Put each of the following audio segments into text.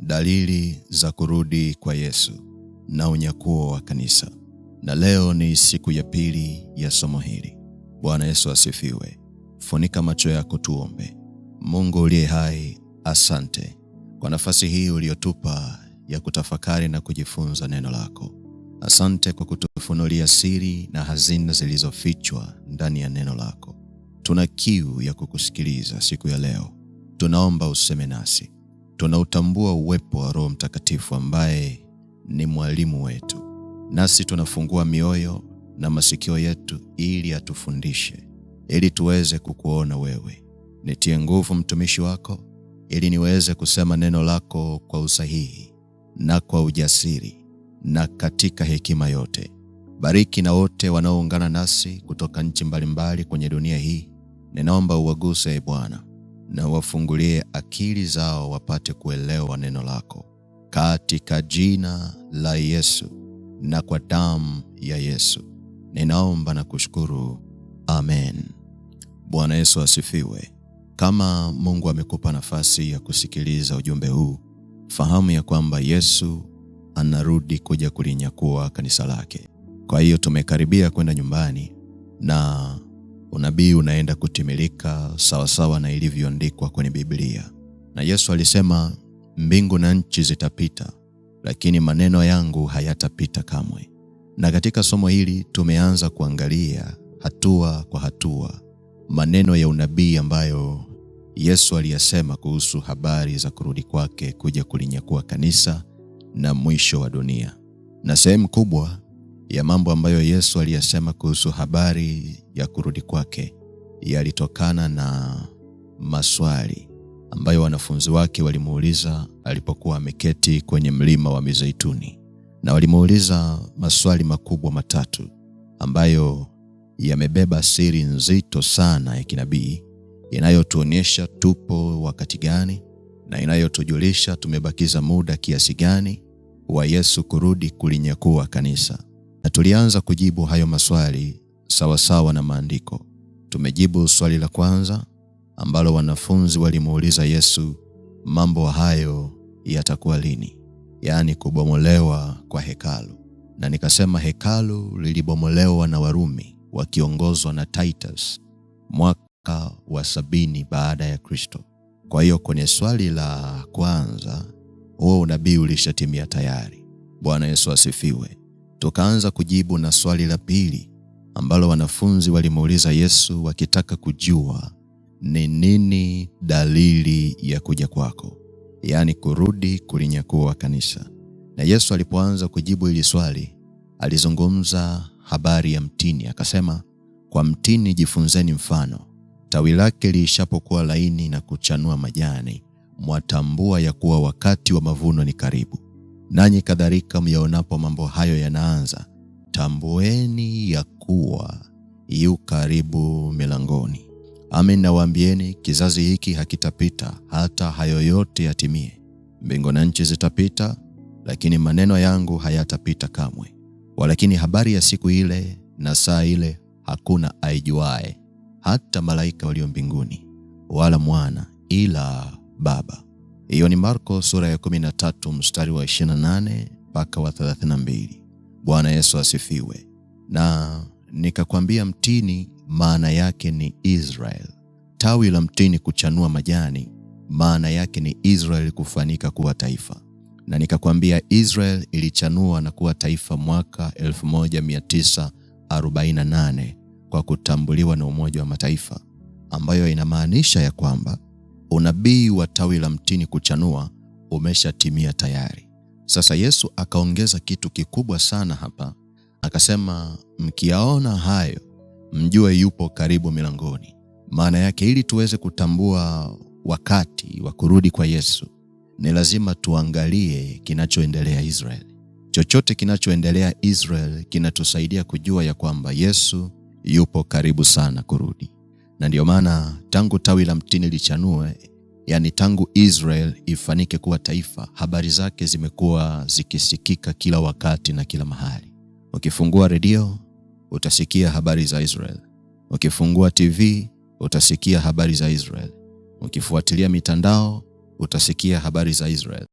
Dalili za kurudi kwa Yesu na unyakuo wa kanisa. Na leo ni siku ya pili ya somo hili. Bwana Yesu asifiwe. Funika macho yako tuombe. Mungu uliye hai, asante kwa nafasi hii uliyotupa ya kutafakari na kujifunza neno lako. Asante kwa kutufunulia siri na hazina zilizofichwa ndani ya neno lako. Tuna kiu ya kukusikiliza siku ya leo. Tunaomba useme nasi. Tunautambua uwepo wa Roho Mtakatifu ambaye ni mwalimu wetu. Nasi tunafungua mioyo na masikio yetu ili atufundishe, ili tuweze kukuona wewe. Nitie nguvu mtumishi wako, ili niweze kusema neno lako kwa usahihi na kwa ujasiri na katika hekima yote. Bariki na wote wanaoungana nasi kutoka nchi mbalimbali kwenye dunia hii. Ninaomba uwaguse Bwana, na wafungulie akili zao wapate kuelewa neno lako. Katika jina la Yesu na kwa damu ya Yesu ninaomba na kushukuru. Amen. Bwana Yesu asifiwe. Kama Mungu amekupa nafasi ya kusikiliza ujumbe huu, fahamu ya kwamba Yesu anarudi kuja kulinyakua kanisa lake. Kwa hiyo tumekaribia kwenda nyumbani na unabii unaenda kutimilika sawasawa na ilivyoandikwa kwenye Biblia. Na Yesu alisema, mbingu na nchi zitapita, lakini maneno yangu hayatapita kamwe. Na katika somo hili tumeanza kuangalia hatua kwa hatua maneno ya unabii ambayo Yesu aliyasema kuhusu habari za kurudi kwake kuja kulinyakua kanisa na mwisho wa dunia. Na sehemu kubwa ya mambo ambayo Yesu aliyasema kuhusu habari ya kurudi kwake yalitokana na maswali ambayo wanafunzi wake walimuuliza alipokuwa ameketi kwenye mlima wa Mizeituni. Na walimuuliza maswali makubwa matatu ambayo yamebeba siri nzito sana ya kinabii, inayotuonyesha tupo wakati gani na inayotujulisha tumebakiza muda kiasi gani wa Yesu kurudi kulinyakua kanisa. Na tulianza kujibu hayo maswali sawasawa na maandiko. Tumejibu swali la kwanza ambalo wanafunzi walimuuliza Yesu, mambo hayo yatakuwa lini? Yaani kubomolewa kwa hekalu. Na nikasema hekalu lilibomolewa na Warumi wakiongozwa na Titus mwaka wa 70 baada ya Kristo. Kwa hiyo kwenye swali la kwanza huo unabii ulishatimia tayari. Bwana Yesu asifiwe. Tukaanza kujibu na swali la pili ambalo wanafunzi walimuuliza Yesu wakitaka kujua ni nini dalili ya kuja kwako, yaani kurudi kulinyakua kanisa. Na Yesu alipoanza kujibu hili swali, alizungumza habari ya mtini. Akasema, kwa mtini jifunzeni mfano, tawi lake lishapokuwa laini na kuchanua majani, mwatambua ya kuwa wakati wa mavuno ni karibu. Nanyi kadhalika myaonapo mambo hayo yanaanza, tambueni ya kuwa yu karibu milangoni. Amin, nawaambieni, kizazi hiki hakitapita hata hayo yote yatimie. Mbingu na nchi zitapita, lakini maneno yangu hayatapita kamwe. Walakini habari ya siku ile na saa ile hakuna aijuae, hata malaika walio mbinguni, wala mwana, ila Baba. Hiyo ni Marko sura ya 13 mstari wa 28 mpaka wa 32. Bwana Yesu asifiwe. Na nikakwambia mtini maana yake ni Israel. Tawi la mtini kuchanua majani maana yake ni Israel kufanyika kuwa taifa. Na nikakwambia Israel ilichanua na kuwa taifa mwaka 1948 kwa kutambuliwa na Umoja wa Mataifa, ambayo inamaanisha ya kwamba unabii wa tawi la mtini kuchanua umeshatimia tayari. Sasa Yesu akaongeza kitu kikubwa sana hapa. Akasema, mkiyaona hayo mjue yupo karibu milangoni. Maana yake ili tuweze kutambua wakati wa kurudi kwa Yesu, ni lazima tuangalie kinachoendelea Israel. Chochote kinachoendelea Israel kinatusaidia kujua ya kwamba Yesu yupo karibu sana kurudi. Na ndio maana tangu tawi la mtini lichanue, yani tangu Israel ifanike kuwa taifa, habari zake zimekuwa zikisikika kila wakati na kila mahali. Ukifungua redio utasikia habari za Israel. Ukifungua TV utasikia habari za Israel. Ukifuatilia mitandao utasikia habari za Israel.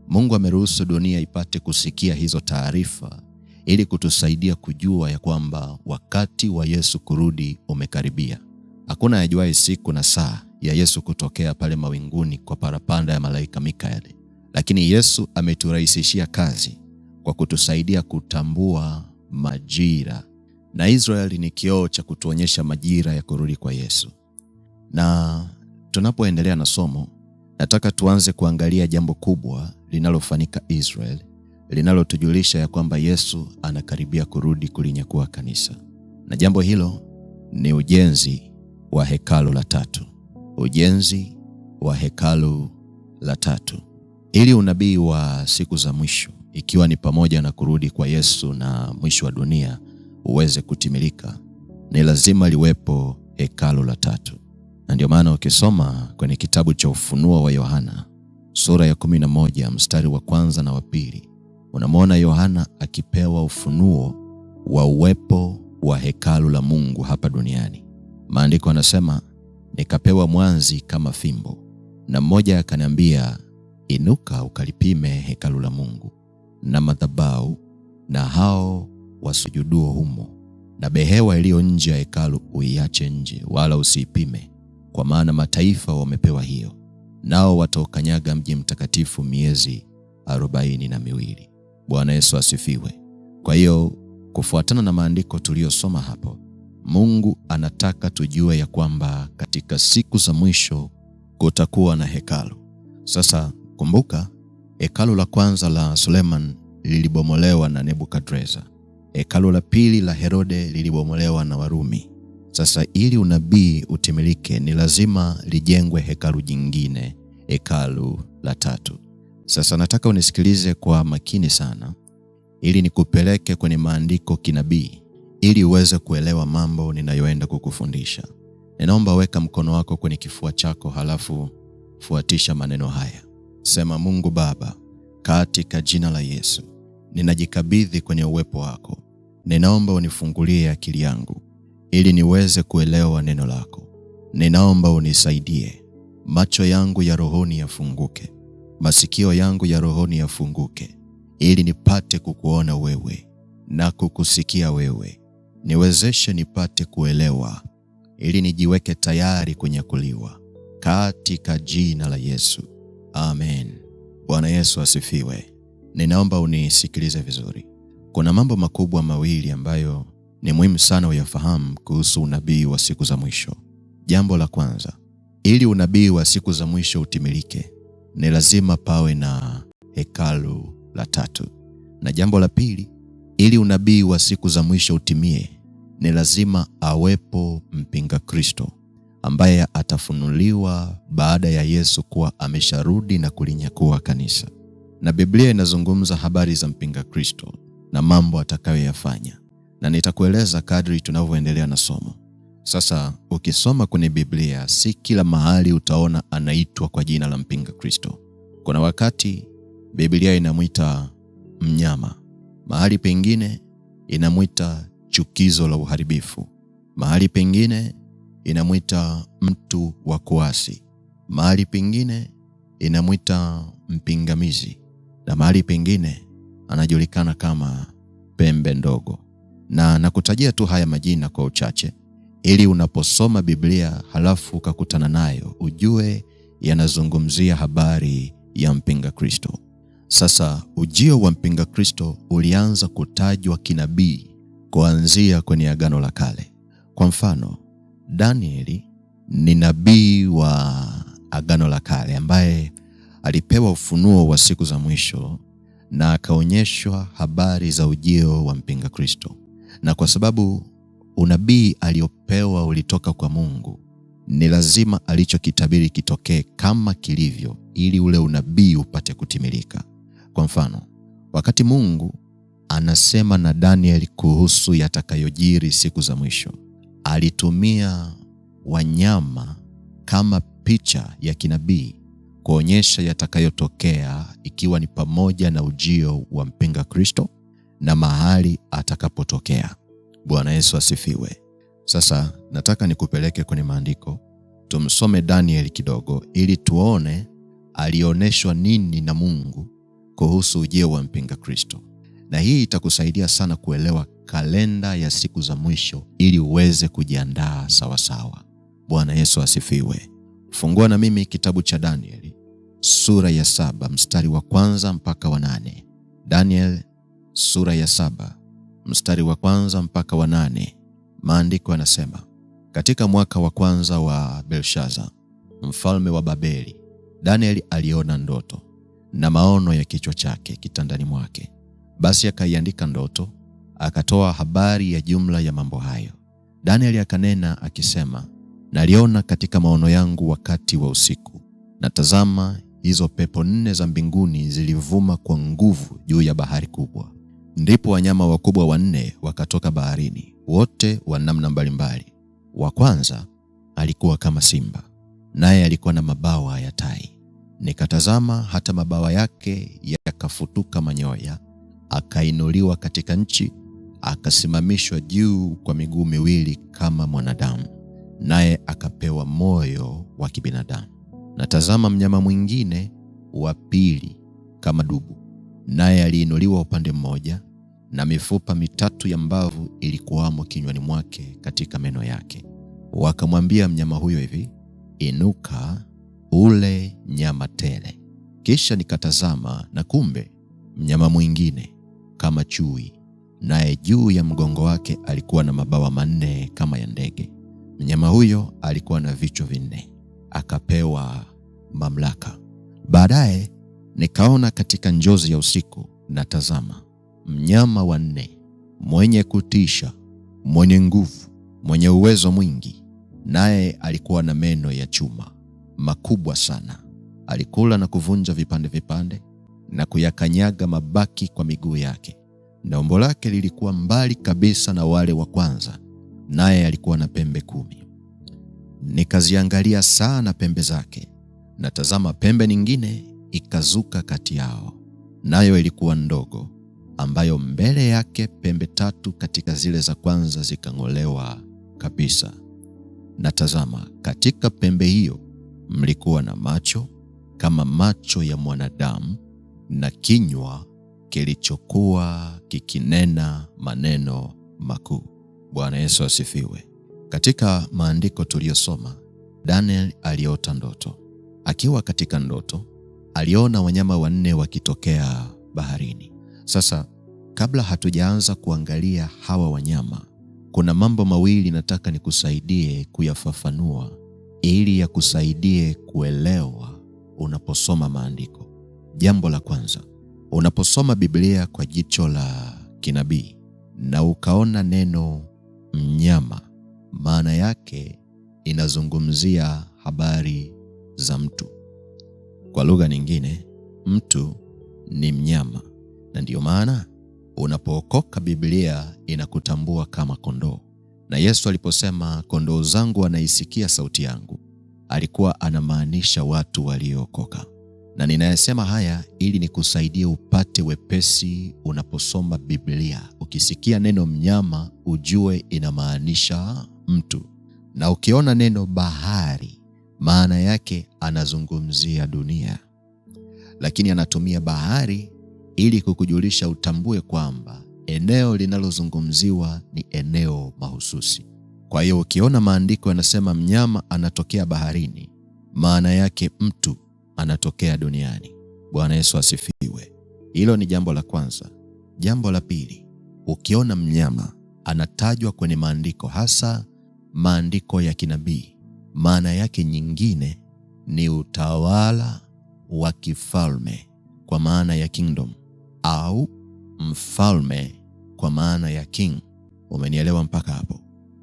Mungu ameruhusu dunia ipate kusikia hizo taarifa ili kutusaidia kujua ya kwamba wakati wa Yesu kurudi umekaribia. Hakuna ajuaye siku na saa ya Yesu kutokea pale mawinguni kwa parapanda ya malaika Mikaeli. Lakini Yesu ameturahisishia kazi kwa kutusaidia kutambua majira. Na Israeli ni kioo cha kutuonyesha majira ya kurudi kwa Yesu. Na tunapoendelea na somo, nataka tuanze kuangalia jambo kubwa linalofanyika Israel, linalotujulisha ya kwamba Yesu anakaribia kurudi kulinyakua kanisa. Na jambo hilo ni ujenzi wa hekalu la tatu. Ujenzi wa hekalu la tatu. Ili unabii wa siku za mwisho, ikiwa ni pamoja na kurudi kwa Yesu na mwisho wa dunia, uweze kutimilika, ni lazima liwepo hekalu la tatu. Na ndio maana ukisoma kwenye kitabu cha Ufunuo wa Yohana sura ya 11 mstari wa 1 na wa 2, unamwona Yohana akipewa ufunuo wa uwepo wa hekalu la Mungu hapa duniani. Maandiko yanasema, nikapewa mwanzi kama fimbo, na mmoja akaniambia, inuka ukalipime hekalu la Mungu na madhabahu na hao wasujuduo humo, na behewa iliyo nje ya hekalu uiache nje, wala usiipime, kwa maana mataifa wamepewa hiyo, nao wataukanyaga mji mtakatifu miezi 42. Bwana Yesu asifiwe. Kwa hiyo kufuatana na maandiko tuliyosoma hapo, Mungu anataka tujue ya kwamba katika siku za mwisho kutakuwa na hekalu. Sasa kumbuka, hekalu la kwanza la Suleman lilibomolewa na Nebukadreza. Hekalu la pili la Herode lilibomolewa na Warumi. Sasa ili unabii utimilike, ni lazima lijengwe hekalu jingine, hekalu la tatu. Sasa nataka unisikilize kwa makini sana, ili nikupeleke kwenye maandiko kinabii, ili uweze kuelewa mambo ninayoenda kukufundisha. Ninaomba weka mkono wako kwenye kifua chako, halafu fuatisha maneno haya. Sema, Mungu Baba, katika jina la Yesu, ninajikabidhi kwenye uwepo wako. Ninaomba unifungulie akili yangu ili niweze kuelewa neno lako. Ninaomba unisaidie, macho yangu ya rohoni yafunguke, masikio yangu ya rohoni yafunguke, ili nipate kukuona wewe na kukusikia wewe. Niwezeshe nipate kuelewa, ili nijiweke tayari kunyakuliwa, katika jina la Yesu. Amen. Bwana Yesu asifiwe. Ninaomba unisikilize vizuri. Kuna mambo makubwa mawili ambayo ni muhimu sana uyafahamu kuhusu unabii wa siku za mwisho. Jambo la kwanza, ili unabii wa siku za mwisho utimilike, ni lazima pawe na hekalu la tatu. Na jambo la pili, ili unabii wa siku za mwisho utimie, ni lazima awepo mpinga Kristo ambaye atafunuliwa baada ya Yesu kuwa amesharudi na kulinyakua kanisa. Na Biblia inazungumza habari za mpinga Kristo na mambo atakayoyafanya, na nitakueleza kadri tunavyoendelea na somo. Sasa ukisoma kwenye Biblia, si kila mahali utaona anaitwa kwa jina la mpinga Kristo. Kuna wakati Biblia inamuita mnyama, mahali pengine inamuita chukizo la uharibifu, mahali pengine inamuita mtu wa kuasi, mahali pengine inamuita mpingamizi, na mahali pengine anajulikana kama pembe ndogo. Na nakutajia tu haya majina kwa uchache, ili unaposoma Biblia halafu ukakutana nayo, ujue yanazungumzia habari ya mpinga Kristo. Sasa ujio wa mpinga Kristo ulianza kutajwa kinabii kuanzia kwenye Agano la Kale. Kwa mfano, Danieli ni nabii wa Agano la Kale ambaye alipewa ufunuo wa siku za mwisho na akaonyeshwa habari za ujio wa mpinga Kristo. Na kwa sababu unabii aliopewa ulitoka kwa Mungu, ni lazima alichokitabiri kitokee kama kilivyo, ili ule unabii upate kutimilika. Kwa mfano, wakati Mungu anasema na Danieli kuhusu yatakayojiri siku za mwisho, alitumia wanyama kama picha ya kinabii kuonyesha yatakayotokea, ikiwa ni pamoja na ujio wa mpinga Kristo na mahali atakapotokea. Bwana Yesu asifiwe. Sasa nataka nikupeleke kwenye maandiko, tumsome Danieli kidogo ili tuone alioneshwa nini na Mungu kuhusu ujio wa mpinga Kristo. Na hii itakusaidia sana kuelewa kalenda ya siku za mwisho ili uweze kujiandaa sawasawa. Bwana Yesu asifiwe. Fungua na mimi kitabu cha Danieli sura ya 7 mstari wa 1 mpaka wa 8. Daniel sura ya 7 mstari wa 1 mpaka wa 8. Maandiko yanasema, katika mwaka wa kwanza wa Belshaza mfalme wa Babeli, Danieli aliona ndoto na maono ya kichwa chake kitandani mwake. Basi akaiandika ndoto, akatoa habari ya jumla ya mambo hayo. Danieli akanena akisema, naliona katika maono yangu wakati wa usiku, na tazama, hizo pepo 4 za mbinguni zilivuma kwa nguvu juu ya bahari kubwa. Ndipo wanyama wakubwa 4 wakatoka baharini, wote wa namna mbalimbali. Wa kwanza alikuwa kama simba, naye alikuwa na mabawa ya tai. Nikatazama hata mabawa yake yakafutuka manyoya, akainuliwa katika nchi, akasimamishwa juu kwa miguu miwili kama mwanadamu, naye akapewa moyo wa kibinadamu. Na tazama, mnyama mwingine wa pili kama dubu, naye aliinuliwa upande mmoja, na mifupa 3 ya mbavu ilikuwamo kinywani mwake katika meno yake. Wakamwambia mnyama huyo hivi, inuka ule nyama tele. Kisha nikatazama, na kumbe mnyama mwingine kama chui, naye juu ya mgongo wake alikuwa na mabawa 4 kama ya ndege. Mnyama huyo alikuwa na vichwa 4, akapewa mamlaka. Baadaye nikaona katika njozi ya usiku, na tazama, mnyama wa 4 mwenye kutisha, mwenye nguvu, mwenye uwezo mwingi, naye alikuwa na meno ya chuma makubwa sana. Alikula na kuvunja vipande vipande na kuyakanyaga mabaki kwa miguu yake, na umbo lake lilikuwa mbali kabisa na wale wa kwanza, naye alikuwa na pembe 10. Nikaziangalia sana pembe zake, na tazama, pembe nyingine ikazuka kati yao, nayo ilikuwa ndogo, ambayo mbele yake pembe 3 katika zile za kwanza zikang'olewa kabisa. Na tazama, katika pembe hiyo mlikuwa na macho kama macho ya mwanadamu, na kinywa kilichokuwa kikinena maneno makuu. Bwana Yesu asifiwe. Katika maandiko tuliyosoma, Daniel aliota ndoto. Akiwa katika ndoto, aliona wanyama 4 wakitokea baharini. Sasa, kabla hatujaanza kuangalia hawa wanyama, kuna mambo mawili nataka nikusaidie kuyafafanua ili yakusaidie kuelewa unaposoma maandiko. Jambo la kwanza, unaposoma Biblia kwa jicho la kinabii na ukaona neno mnyama, maana yake inazungumzia habari za mtu. Kwa lugha nyingine, mtu ni mnyama, na ndiyo maana unapookoka Biblia inakutambua kama kondoo. Na Yesu aliposema kondoo zangu wanaisikia sauti yangu, alikuwa anamaanisha watu waliookoka. Na ninayasema haya ili nikusaidie upate wepesi unaposoma Biblia. Ukisikia neno mnyama, ujue inamaanisha mtu. Na ukiona neno bahari, maana yake anazungumzia dunia. Lakini anatumia bahari ili kukujulisha utambue kwamba eneo linalozungumziwa ni eneo mahususi. Kwa hiyo ukiona maandiko yanasema mnyama anatokea baharini, maana yake mtu anatokea duniani. Bwana Yesu asifiwe. Hilo ni jambo la kwanza. Jambo la pili, ukiona mnyama anatajwa kwenye maandiko, hasa maandiko ya kinabii, maana yake nyingine ni utawala wa kifalme kwa maana ya kingdom, au mfalme kwa maana ya king. Umenielewa mpaka hapo?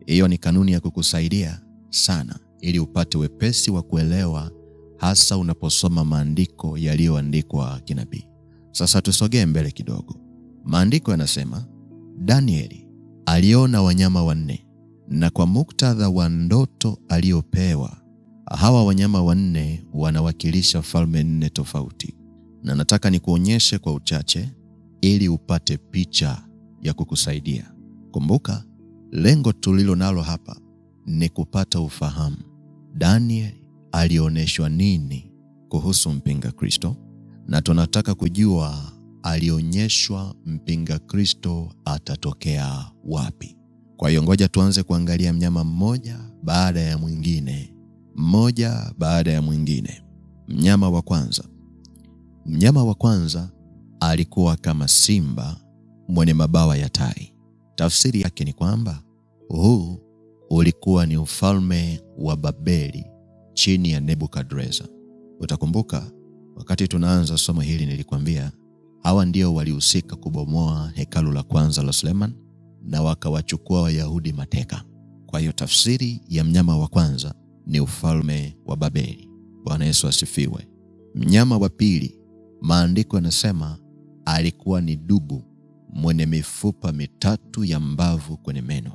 Hiyo ni kanuni ya kukusaidia sana ili upate wepesi wa kuelewa, hasa unaposoma maandiko yaliyoandikwa kinabii. Sasa tusogee mbele kidogo. Maandiko yanasema Danieli aliona wanyama 4, na kwa muktadha wa ndoto aliyopewa, hawa wanyama 4 wanawakilisha falme 4 tofauti. Na nataka nikuonyeshe kwa uchache ili upate picha ya kukusaidia. Kumbuka, lengo tulilo nalo hapa ni kupata ufahamu Daniel alioneshwa nini kuhusu mpinga Kristo, na tunataka kujua alionyeshwa mpinga Kristo atatokea wapi. Kwa hiyo ngoja tuanze kuangalia mnyama mmoja baada ya mwingine, mmoja baada ya mwingine. Mnyama wa kwanza. Mnyama wa kwanza alikuwa kama simba mwenye mabawa ya tai. Tafsiri yake ni kwamba huu ulikuwa ni ufalme wa Babeli chini ya Nebukadreza. Utakumbuka wakati tunaanza somo hili nilikwambia hawa ndio walihusika kubomoa hekalu la kwanza la Suleiman na wakawachukua Wayahudi mateka. Kwa hiyo tafsiri ya mnyama wa kwanza ni ufalme wa Babeli. Bwana Yesu asifiwe. Mnyama wa pili, maandiko yanasema alikuwa ni dubu mwenye mifupa mitatu ya mbavu kwenye meno.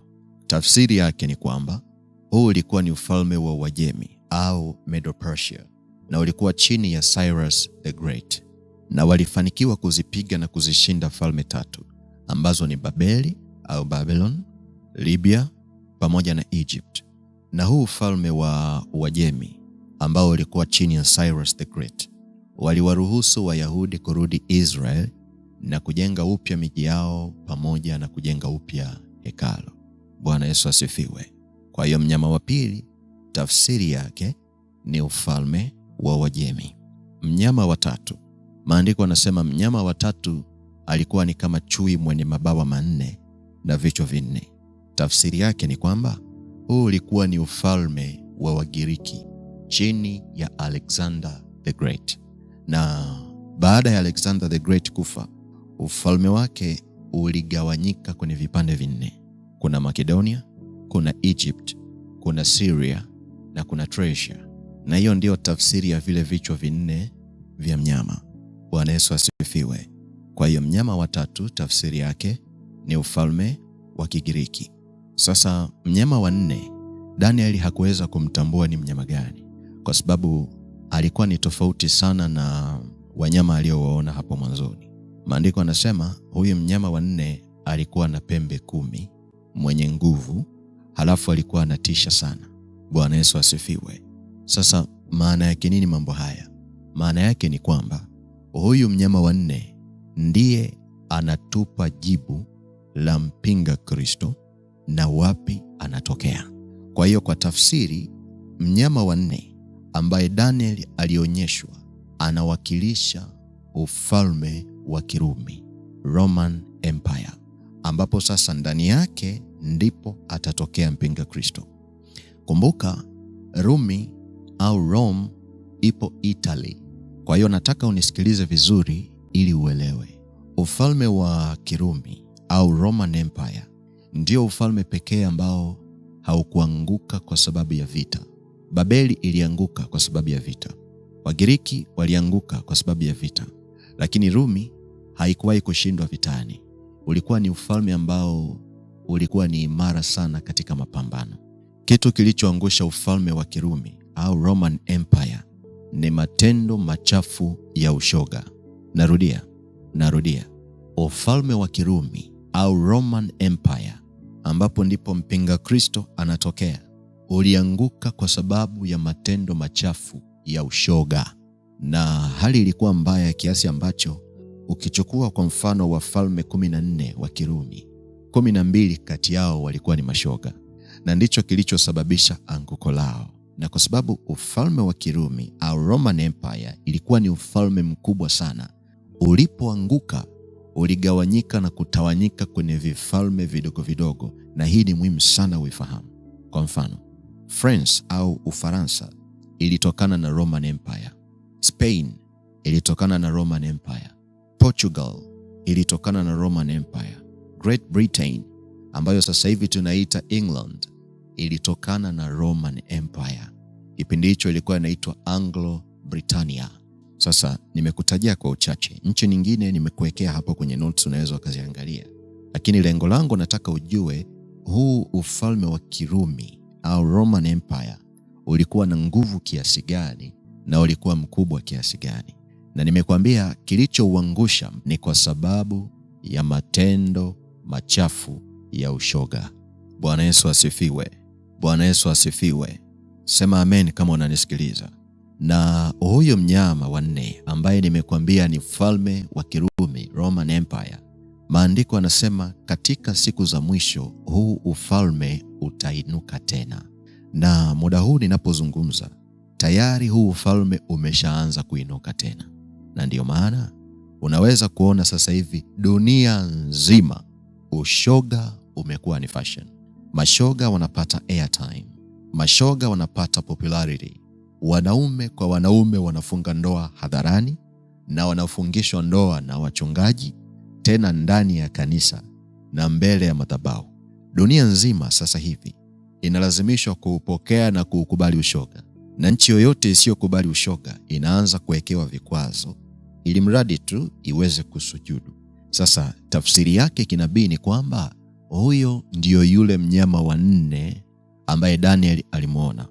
Tafsiri yake ni kwamba huu ulikuwa ni ufalme wa Uajemi au Medo-Persia, na ulikuwa chini ya Cyrus the Great, na walifanikiwa kuzipiga na kuzishinda falme tatu ambazo ni Babeli au Babylon, Libya pamoja na Egypt. Na huu ufalme wa Uajemi ambao ulikuwa chini ya Cyrus the Great waliwaruhusu Wayahudi kurudi Israel na kujenga upya miji yao pamoja na kujenga upya hekalu. Bwana Yesu asifiwe. Kwa hiyo mnyama wa pili tafsiri yake ni ufalme wa Uajemi. Mnyama wa tatu, maandiko yanasema mnyama wa tatu alikuwa ni kama chui mwenye mabawa manne na vichwa vinne. Tafsiri yake ni kwamba huu ulikuwa ni ufalme wa Wagiriki chini ya Alexander the Great. Na baada ya Alexander the Great kufa, ufalme wake uligawanyika kwenye vipande vinne. Kuna Makedonia, kuna Egypt, kuna Syria na kuna Thracia. Na hiyo ndio tafsiri ya vile vichwa vinne vya mnyama. Bwana Yesu asifiwe. Kwa hiyo mnyama wa tatu tafsiri yake ni ufalme wa Kigiriki. Sasa mnyama wa nne, Danieli hakuweza kumtambua ni mnyama gani kwa sababu alikuwa ni tofauti sana na wanyama aliowaona hapo mwanzoni. Maandiko yanasema huyu mnyama wa nne alikuwa na pembe 10, mwenye nguvu, halafu alikuwa anatisha sana. Bwana Yesu asifiwe. Sasa maana yake nini mambo haya? Maana yake ni kwamba huyu mnyama wa nne ndiye anatupa jibu la mpinga Kristo na wapi anatokea. Kwa hiyo kwa tafsiri, mnyama wa nne ambaye Daniel alionyeshwa anawakilisha ufalme wa Kirumi, Roman Empire, ambapo sasa ndani yake ndipo atatokea mpinga Kristo. Kumbuka Rumi au Rome ipo Italy. Kwa hiyo nataka unisikilize vizuri ili uelewe. Ufalme wa Kirumi au Roman Empire ndio ufalme pekee ambao haukuanguka kwa sababu ya vita. Babeli ilianguka kwa sababu ya vita. Wagiriki walianguka kwa sababu ya vita. Lakini Rumi haikuwahi kushindwa vitani. Ulikuwa ni ufalme ambao ulikuwa ni imara sana katika mapambano. Kitu kilichoangusha ufalme wa Kirumi au Roman Empire ni matendo machafu ya ushoga. Narudia. Ufalme wa Kirumi au Roman Empire, ambapo ndipo mpinga Kristo anatokea, ulianguka kwa sababu ya matendo machafu ya ushoga. Na hali ilikuwa mbaya kiasi ambacho ukichukua kwa mfano wafalme 14 wa Kirumi, 12 kati yao walikuwa ni mashoga, na ndicho kilichosababisha anguko lao. Na kwa sababu ufalme wa Kirumi au Roman Empire ilikuwa ni ufalme mkubwa sana, ulipoanguka uligawanyika na kutawanyika kwenye vifalme vidogo vidogo, na hii ni muhimu sana uifahamu. Kwa mfano, France au Ufaransa ilitokana na Roman Empire. Spain ilitokana na Roman Empire. Portugal ilitokana na Roman Empire. Great Britain, ambayo sasa hivi tunaita England, ilitokana na Roman Empire. Kipindi hicho ilikuwa inaitwa Anglo-Britannia. Sasa nimekutajia kwa uchache. Nchi nyingine nimekuwekea hapo kwenye notes, unaweza ukaziangalia. Lakini lengo langu nataka ujue huu ufalme wa Kirumi au Roman Empire ulikuwa na nguvu kiasi gani na ulikuwa mkubwa kiasi gani. Na nimekuambia kilichouangusha ni kwa sababu ya matendo machafu ya ushoga. Bwana Yesu asifiwe. Bwana Yesu asifiwe. Sema amen kama unanisikiliza. Na huyo mnyama wa nne ambaye nimekuambia ni ufalme wa Kirumi, Roman Empire, maandiko yanasema katika siku za mwisho huu ufalme utainuka tena. Na muda huu ninapozungumza, tayari huu ufalme umeshaanza kuinuka tena. Na ndiyo maana unaweza kuona sasa hivi dunia nzima ushoga umekuwa ni fashion. Mashoga wanapata airtime, mashoga wanapata popularity. Wanaume kwa wanaume wanafunga ndoa hadharani na wanafungishwa ndoa na wachungaji, tena ndani ya kanisa na mbele ya madhabahu. Dunia nzima sasa hivi inalazimishwa kuupokea na kuukubali ushoga, na nchi yoyote isiyokubali ushoga inaanza kuwekewa vikwazo ili mradi tu iweze kusujudu. Sasa tafsiri yake kinabii ni kwamba huyo ndiyo yule mnyama wa nne ambaye Daniel alimuona.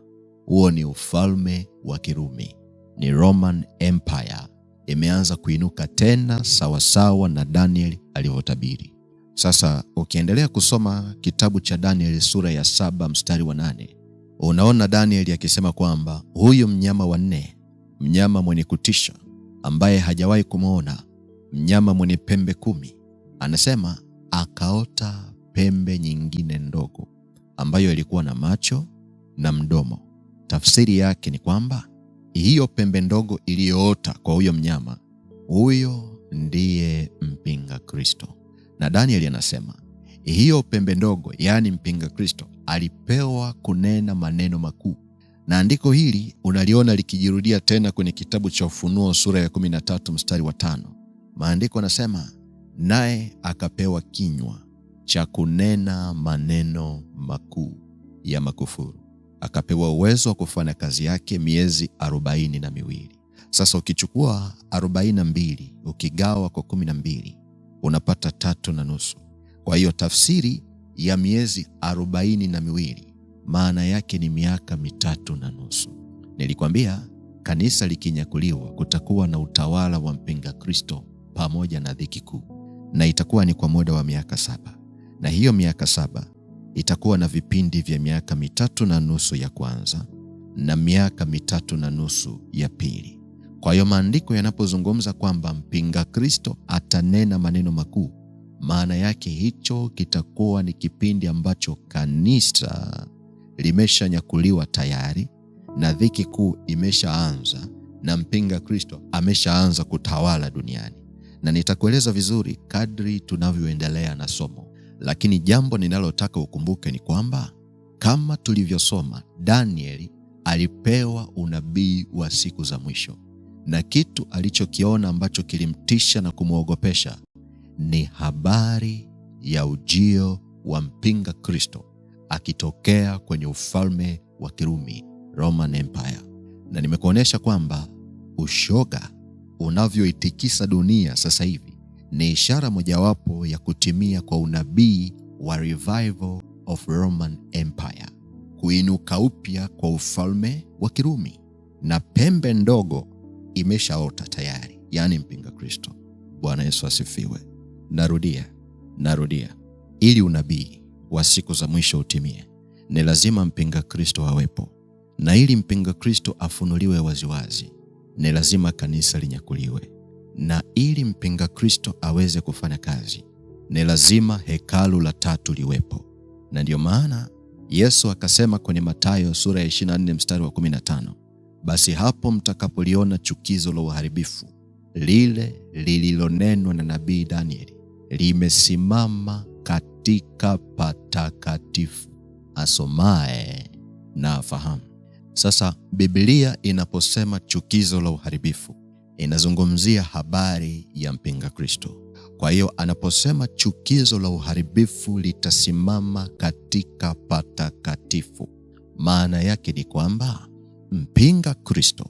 Huo ni ufalme wa Kirumi, ni Roman Empire, imeanza kuinuka tena sawasawa na Daniel alivyotabiri. Sasa ukiendelea kusoma kitabu cha Daniel sura ya 7 mstari wa 8, unaona Daniel akisema kwamba huyo mnyama wa nne, mnyama mwenye kutisha ambaye hajawahi kumuona, mnyama mwenye pembe 10, anasema akaota pembe nyingine ndogo ambayo ilikuwa na macho na mdomo. Tafsiri yake ni kwamba hiyo pembe ndogo iliyoota kwa huyo mnyama, huyo ndiye mpinga Kristo. Na Daniel anasema hiyo pembe ndogo, yani mpinga Kristo, alipewa kunena maneno makuu. Na andiko hili unaliona likijirudia tena kwenye kitabu cha Ufunuo sura ya 13 mstari wa 5. Maandiko yanasema naye akapewa kinywa cha kunena maneno makuu ya makufuru. Akapewa uwezo wa kufanya kazi yake miezi 42. Sasa ukichukua 42 ukigawa kwa 12 unapata 3.5. Kwa hiyo tafsiri ya miezi 42 maana yake ni miaka 3.5. Nilikwambia kanisa likinyakuliwa kutakuwa na utawala wa mpinga Kristo pamoja na dhiki kuu, na itakuwa ni kwa muda wa miaka 7. Na hiyo miaka 7 itakuwa na vipindi vya miaka 3.5 ya kwanza na miaka 3.5 ya pili. Kwa hiyo maandiko yanapozungumza kwamba mpinga Kristo atanena maneno makuu, maana yake hicho kitakuwa ni kipindi ambacho kanisa limeshanyakuliwa tayari na dhiki kuu imeshaanza na mpinga Kristo ameshaanza kutawala duniani. Na nitakueleza vizuri kadri tunavyoendelea na somo. Lakini jambo ninalotaka ukumbuke ni kwamba kama tulivyosoma, Danieli alipewa unabii wa siku za mwisho, na kitu alichokiona ambacho kilimtisha na kumwogopesha ni habari ya ujio wa mpinga Kristo akitokea kwenye ufalme wa Kirumi, Roman Empire. Na nimekuonesha kwamba ushoga unavyoitikisa dunia sasa hivi ni ishara mojawapo ya kutimia kwa unabii wa revival of Roman Empire, kuinuka upya kwa ufalme wa Kirumi. Na pembe ndogo imeshaota tayari, yani mpinga Kristo. Bwana Yesu asifiwe. Narudia, ili unabii wa siku za mwisho utimie, ni lazima mpinga Kristo awepo. Na ili mpinga Kristo afunuliwe waziwazi, ni lazima kanisa linyakuliwe. Na ili mpinga Kristo aweze kufanya kazi, ni lazima hekalu la 3 liwepo. Na ndio maana Yesu akasema kwenye Mathayo sura ya 24 mstari wa 15, basi hapo mtakapoliona chukizo la uharibifu lile lililonenwa na nabii Danieli limesimama katika patakatifu, asomaye na afahamu. Sasa Biblia inaposema chukizo la uharibifu inazungumzia habari ya mpinga Kristo. Kwa hiyo anaposema chukizo la uharibifu litasimama katika patakatifu, maana yake ni kwamba mpinga Kristo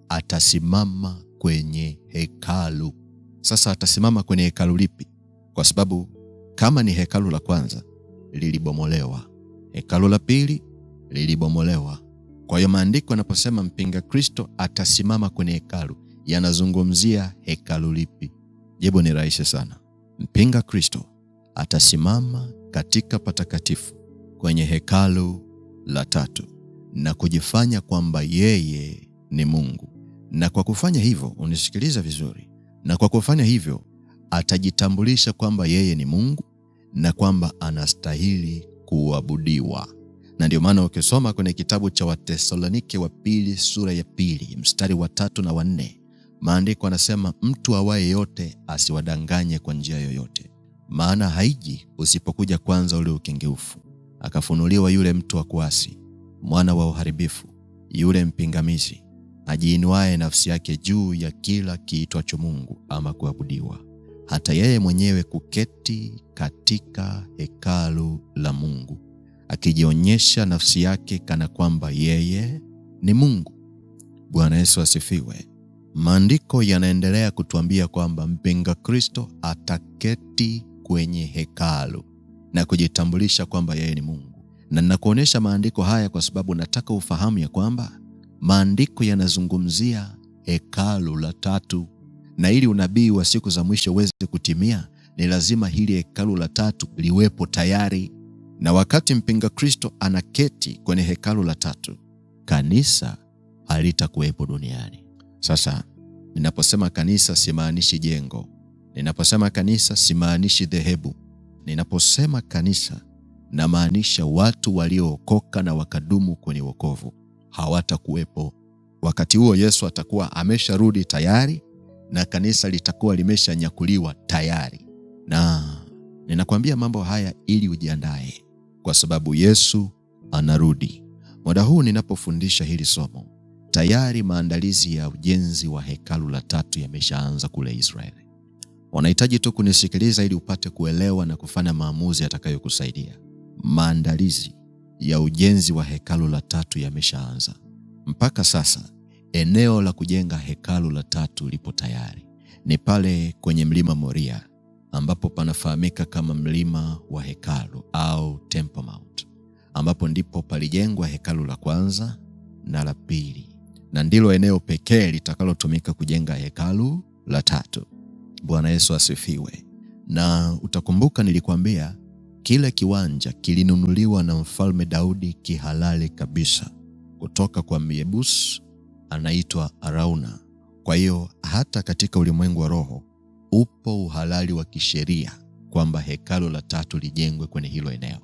atasimama kwenye hekalu. Sasa atasimama kwenye hekalu lipi? Kwa sababu kama ni hekalu la kwanza lilibomolewa, hekalu la pili lilibomolewa. Kwa hiyo maandiko yanaposema mpinga Kristo atasimama kwenye hekalu, yanazungumzia hekalu lipi? Jibu ni rahisi sana. Mpinga Kristo atasimama katika patakatifu kwenye hekalu la 3 na kujifanya kwamba yeye ni Mungu. Na kwa kufanya hivyo, unisikiliza vizuri, na kwa kufanya hivyo atajitambulisha kwamba yeye ni Mungu na kwamba anastahili kuabudiwa. Na ndio maana ukisoma kwenye kitabu cha Wathesalonike wa pili sura ya 2 mstari wa 3 na wa 4, maandiko yanasema mtu awaye yote asiwadanganye kwa njia yoyote. Maana haiji usipokuja kwanza ule ukengeufu, akafunuliwa yule mtu wa kuasi, mwana wa uharibifu, yule mpingamizi, ajiinuaye nafsi yake juu ya kila kiitwacho Mungu ama kuabudiwa, hata yeye mwenyewe kuketi katika hekalu la Mungu, akijionyesha nafsi yake kana kwamba yeye ni Mungu. Bwana Yesu asifiwe. Maandiko yanaendelea kutuambia kwamba mpinga Kristo ataketi kwenye hekalu na kujitambulisha kwamba yeye ni Mungu. Na ninakuonesha maandiko haya kwa sababu nataka ufahamu ya kwamba maandiko yanazungumzia hekalu la 3, na ili unabii wa siku za mwisho uweze kutimia, ni lazima hili hekalu la 3 liwepo tayari. Na wakati mpinga Kristo anaketi kwenye hekalu la 3, kanisa halitakuwepo duniani. Sasa ninaposema kanisa simaanishi jengo. Ninaposema kanisa simaanishi dhehebu. Ninaposema kanisa namaanisha watu waliookoka na wakadumu kwenye wokovu. Hawatakuwepo. Wakati huo Yesu atakuwa amesharudi tayari na kanisa litakuwa limeshanyakuliwa tayari. Na ninakwambia mambo haya ili ujiandae, kwa sababu Yesu anarudi. Muda huu ninapofundisha hili somo, tayari maandalizi ya ujenzi wa hekalu la 3 yameshaanza kule Israeli. Unahitaji tu kunisikiliza ili upate kuelewa na kufanya maamuzi yatakayokusaidia. Maandalizi ya ujenzi wa hekalu la 3 yameshaanza. Mpaka sasa eneo la kujenga hekalu la 3 lipo tayari. Ni pale kwenye mlima Moria, ambapo panafahamika kama mlima wa hekalu au Temple Mount, ambapo ndipo palijengwa hekalu la kwanza na la pili, na ndilo eneo pekee litakalotumika kujenga hekalu la 3. Bwana Yesu asifiwe. Na utakumbuka nilikwambia kile kiwanja kilinunuliwa na Mfalme Daudi kihalali kabisa kutoka kwa Myebus anaitwa Arauna. Kwa hiyo hata katika ulimwengu wa roho upo uhalali wa kisheria kwamba hekalu la 3 lijengwe kwenye hilo eneo.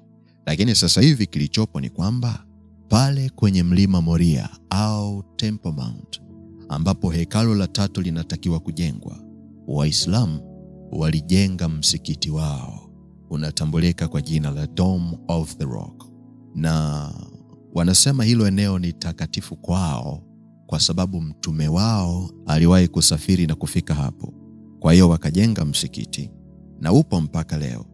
Lakini sasa hivi kilichopo ni kwamba pale kwenye mlima Moria au Temple Mount, ambapo hekalu la 3 linatakiwa kujengwa, Waislamu walijenga msikiti wao, unatambulika kwa jina la Dome of the Rock. Na wanasema hilo eneo ni takatifu kwao kwa sababu mtume wao aliwahi kusafiri na kufika hapo. Kwa hiyo wakajenga msikiti na upo mpaka leo,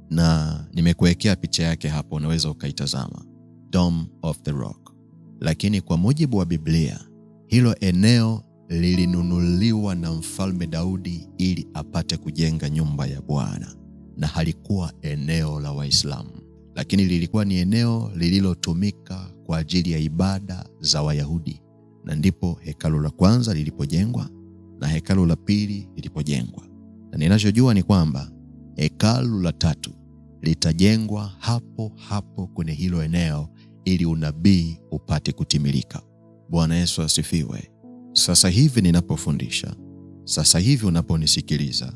na nimekuwekea picha yake hapo, unaweza ukaitazama, Dome of the Rock. Lakini kwa mujibu wa Biblia, hilo eneo lilinunuliwa na Mfalme Daudi ili apate kujenga nyumba ya Bwana, na halikuwa eneo la Waislamu, lakini lilikuwa ni eneo lililotumika kwa ajili ya ibada za Wayahudi. Na ndipo hekalu la kwanza lilipojengwa na hekalu la pili lilipojengwa. Na ninachojua ni kwamba hekalu la 3 litajengwa hapo hapo kwenye hilo eneo ili unabii upate kutimilika. Bwana Yesu asifiwe. Sasa hivi ninapofundisha, sasa hivi unaponisikiliza,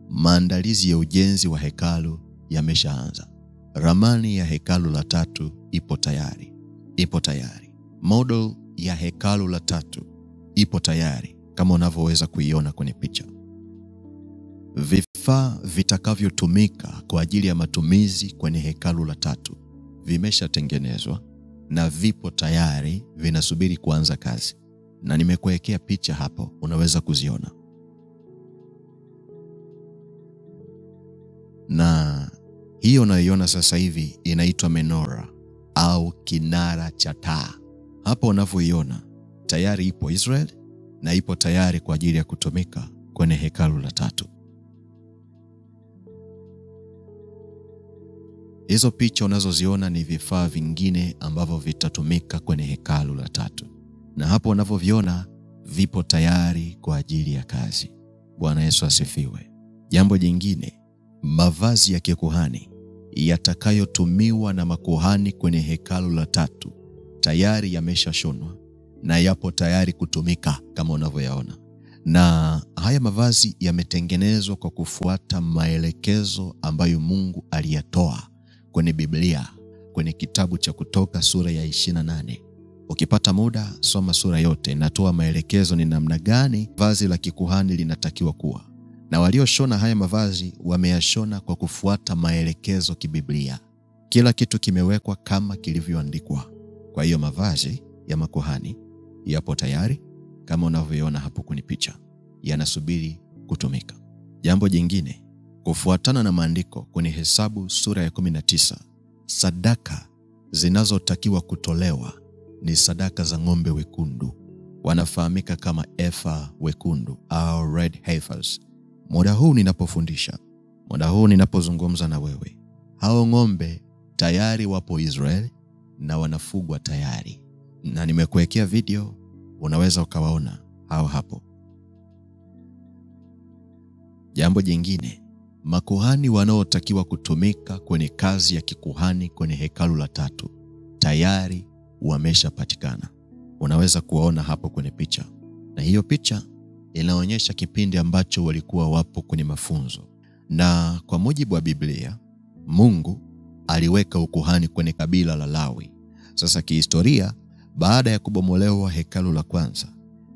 maandalizi ya ujenzi wa hekalu yameshaanza. Ramani ya hekalu la 3 ipo tayari. Ipo tayari. Model ya hekalu la 3 ipo tayari kama unavyoweza kuiona kwenye picha. Vifaa vitakavyotumika kwa ajili ya matumizi kwenye hekalu la 3 vimeshatengenezwa na vipo tayari, vinasubiri kuanza kazi. Na nimekuwekea picha hapo, unaweza kuziona. Na hiyo unayoiona sasa hivi inaitwa menora au kinara cha taa. Hapo unavyoiona tayari ipo Israel na ipo tayari kwa ajili ya kutumika kwenye hekalu la 3. Hizo picha unazoziona ni vifaa vingine ambavyo vitatumika kwenye hekalu la 3. Na hapo unavyoviona vipo tayari kwa ajili ya kazi. Bwana Yesu asifiwe. Jambo jingine, mavazi ya kikuhani yatakayotumiwa na makuhani kwenye hekalu la 3 tayari yameshashonwa na yapo tayari kutumika kama unavyoyaona. Na haya mavazi yametengenezwa kwa kufuata maelekezo ambayo Mungu aliyatoa kwenye Biblia, kwenye kitabu cha Kutoka sura ya 28. Ukipata muda soma sura yote, inatoa maelekezo ni namna gani vazi la kikuhani linatakiwa kuwa. Na walioshona haya mavazi wameyashona kwa kufuata maelekezo kibiblia. Kila kitu kimewekwa kama kilivyoandikwa. Kwa hiyo mavazi ya makuhani yapo tayari kama unavyoona hapo kwenye picha, yanasubiri kutumika. Jambo jingine, kufuatana na maandiko kwenye Hesabu sura ya 19, sadaka zinazotakiwa kutolewa ni sadaka za ng'ombe wekundu, wanafahamika kama efa wekundu au red heifers. Muda huu ninapofundisha, muda huu ninapozungumza na wewe, hao ng'ombe tayari wapo Israeli na wanafugwa tayari, na nimekuwekea video, unaweza ukawaona hao hapo. Jambo jingine, makuhani wanaotakiwa kutumika kwenye kazi ya kikuhani kwenye hekalu la 3 tayari wameshapatikana. Unaweza kuwaona hapo kwenye picha, na hiyo picha inaonyesha kipindi ambacho walikuwa wapo kwenye mafunzo. Na kwa mujibu wa Biblia, Mungu aliweka ukuhani kwenye kabila la Lawi. Sasa kihistoria, baada ya kubomolewa hekalu la kwanza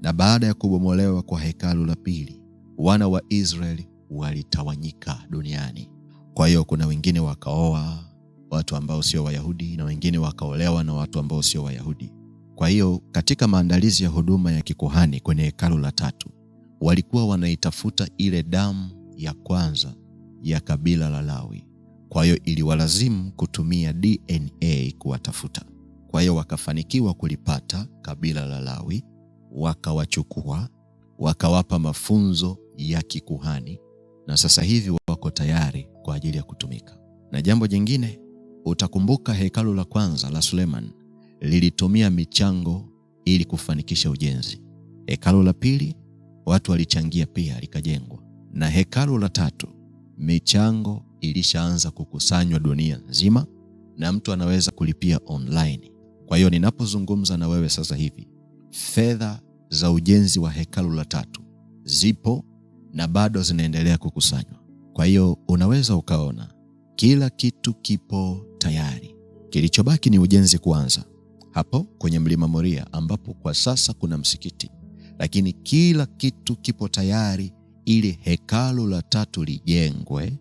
na baada ya kubomolewa kwa hekalu la pili, wana wa Israeli walitawanyika duniani. Kwa hiyo kuna wengine wakaoa watu ambao sio Wayahudi na wengine wakaolewa na watu ambao sio Wayahudi. Kwa hiyo katika maandalizi ya huduma ya kikuhani kwenye hekalu la 3, walikuwa wanaitafuta ile damu ya kwanza ya kabila la Lawi. Kwa hiyo iliwalazimu kutumia DNA kuwatafuta. Kwa hiyo wakafanikiwa kulipata kabila la Lawi, wakawachukua, wakawapa mafunzo ya kikuhani, na sasa hivi wako tayari kwa ajili ya kutumika. Na jambo jingine, utakumbuka hekalu la kwanza la Suleiman lilitumia michango ili kufanikisha ujenzi. Hekalu la pili watu walichangia pia likajengwa. Na hekalu la 3 michango ilishaanza kukusanywa dunia nzima na mtu anaweza kulipia online. Kwa hiyo ninapozungumza na wewe sasa hivi, fedha za ujenzi wa hekalu la 3 zipo na bado zinaendelea kukusanywa. Kwa hiyo unaweza ukaona kila kitu kipo tayari. Kilichobaki ni ujenzi kuanza hapo kwenye mlima Moria, ambapo kwa sasa kuna msikiti, lakini kila kitu kipo tayari ili hekalu la 3 lijengwe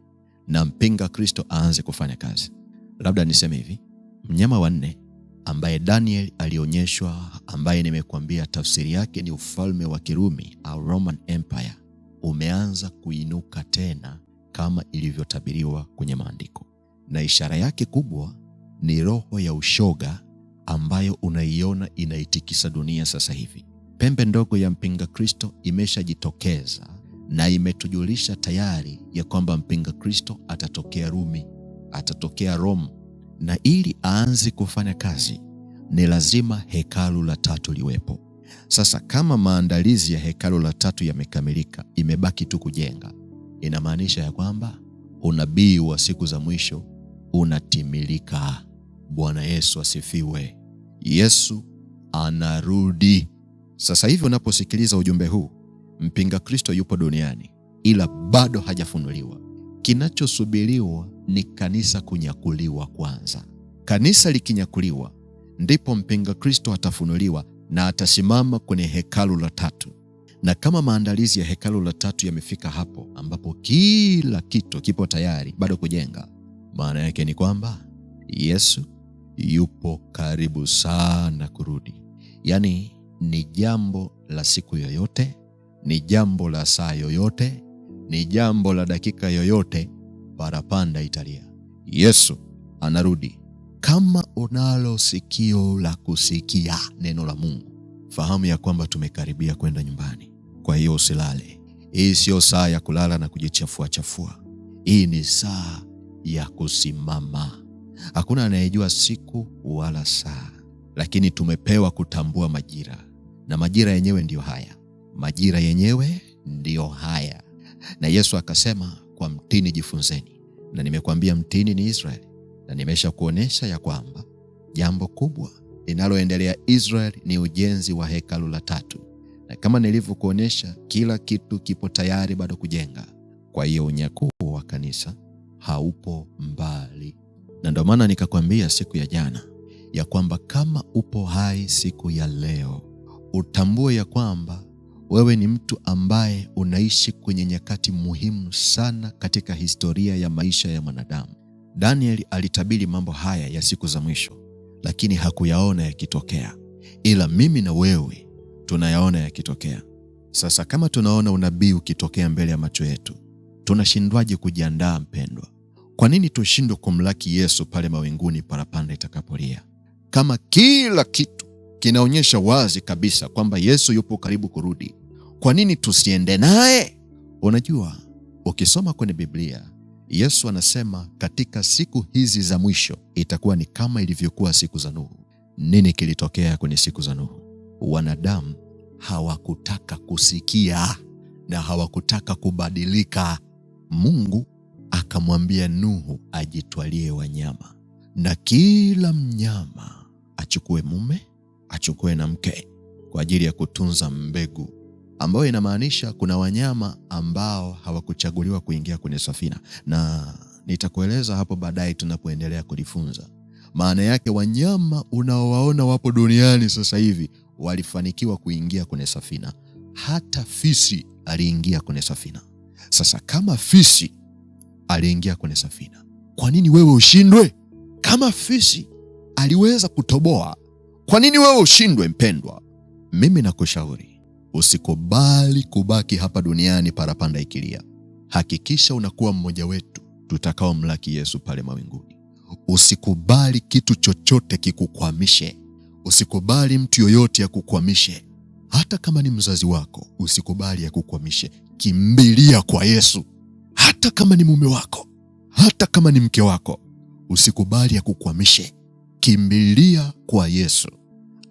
na mpinga Kristo aanze kufanya kazi. Labda niseme hivi, mnyama wa 4 ambaye Daniel alionyeshwa, ambaye nimekuambia tafsiri yake ni ufalme wa Kirumi au Roman Empire, umeanza kuinuka tena kama ilivyotabiriwa kwenye maandiko. Na ishara yake kubwa ni roho ya ushoga ambayo unaiona inaitikisa dunia sasa hivi. Pembe ndogo ya mpinga Kristo imeshajitokeza na imetujulisha tayari ya kwamba mpinga Kristo atatokea Rumi, atatokea Rome, na ili aanze kufanya kazi ni lazima hekalu la 3 liwepo. Sasa kama maandalizi ya hekalu la 3 yamekamilika, imebaki tu kujenga, inamaanisha ya kwamba unabii wa siku za mwisho unatimilika. Bwana Yesu asifiwe. Yesu anarudi. Sasa hivi unaposikiliza ujumbe huu, mpinga Kristo yupo duniani ila bado hajafunuliwa. Kinachosubiriwa ni kanisa kunyakuliwa kwanza. Kanisa likinyakuliwa, ndipo mpinga Kristo atafunuliwa na atasimama kwenye hekalu la 3. Na kama maandalizi ya hekalu la 3 yamefika hapo ambapo kila kitu kipo tayari bado kujenga, maana yake ni kwamba Yesu yupo karibu sana kurudi. Yaani ni jambo la siku yoyote, ni jambo la saa yoyote, ni jambo la dakika yoyote, parapanda italia. Yesu anarudi. Kama unalo sikio la kusikia neno la Mungu, fahamu ya kwamba tumekaribia kwenda nyumbani. Kwa hiyo usilale. Hii sio saa ya kulala na kujichafua chafua. Hii ni saa ya kusimama. Hakuna anayejua siku wala saa, lakini tumepewa kutambua majira. Na majira yenyewe ndiyo haya. Majira yenyewe ndiyo haya. Na Yesu akasema, kwa mtini jifunzeni. Na nimekuambia mtini ni Israeli. Na nimesha kuonesha ya kwamba jambo kubwa linaloendelea Israel ni ujenzi wa hekalu la 3. Na kama nilivyokuonyesha, kila kitu kipo tayari bado kujenga. Kwa hiyo unyakuo wa kanisa haupo mbali. Na ndio maana nikakwambia siku ya jana ya kwamba kama upo hai siku ya leo, utambue ya kwamba wewe ni mtu ambaye unaishi kwenye nyakati muhimu sana katika historia ya maisha ya mwanadamu. Daniel alitabiri mambo haya ya siku za mwisho, lakini hakuyaona yakitokea, ila mimi na wewe tunayaona yakitokea. Sasa kama tunaona unabii ukitokea mbele ya macho yetu, tunashindwaje kujiandaa mpendwa? Kwa nini tushindwe kumlaki Yesu pale mawinguni parapanda itakapolia? Kama kila kitu kinaonyesha wazi kabisa kwamba Yesu yupo karibu kurudi, kwa nini tusiende naye? Unajua, ukisoma kwenye Biblia, Yesu anasema katika siku hizi za mwisho itakuwa ni kama ilivyokuwa siku za Nuhu. Nini kilitokea kwenye siku za Nuhu? Wanadamu hawakutaka kusikia na hawakutaka kubadilika. Mungu akamwambia Nuhu ajitwalie wanyama, na kila mnyama achukue mume, achukue na mke kwa ajili ya kutunza mbegu, ambayo inamaanisha kuna wanyama ambao hawakuchaguliwa kuingia kwenye safina, na nitakueleza hapo baadaye tunapoendelea kujifunza. Maana yake wanyama unaowaona wapo duniani sasa hivi walifanikiwa kuingia kwenye safina. Hata fisi aliingia kwenye safina. Sasa kama fisi aliingia kwenye safina, kwa nini wewe ushindwe? Kama fisi aliweza kutoboa, kwa nini wewe ushindwe mpendwa? Mimi nakushauri usikubali kubaki hapa duniani parapanda ikilia. Hakikisha unakuwa mmoja wetu tutakao mlaki Yesu pale mawinguni. Usikubali kitu chochote kikukwamishe. Usikubali mtu yoyote akukwamishe. Hata kama ni mzazi wako, usikubali akukwamishe. Kimbilia kwa Yesu. Hata kama ni mume wako, hata kama ni mke wako, usikubali akukwamishe. Kimbilia kwa Yesu.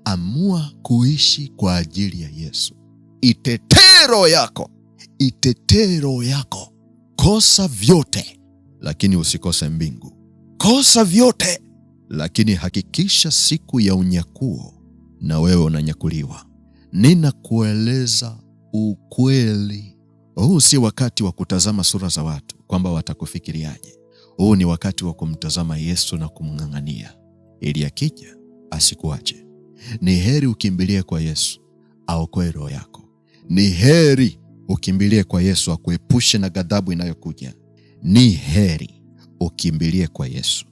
Amua kuishi kwa ajili ya Yesu. Itetee roho yako. Itetee roho yako. Kosa vyote, lakini usikose mbingu. Kosa vyote, lakini hakikisha siku ya unyakuo na wewe unanyakuliwa. Ninakueleza ukweli. Huu si wakati wa kutazama sura za watu kwamba watakufikiriaje. Huu ni wakati wa kumtazama Yesu na kumng'ang'ania ili akija asikuache. Ni heri ukimbilie kwa Yesu aokoe roho yako. Ni heri ukimbilie kwa Yesu akuepushe na ghadhabu inayokuja. Ni heri ukimbilie kwa Yesu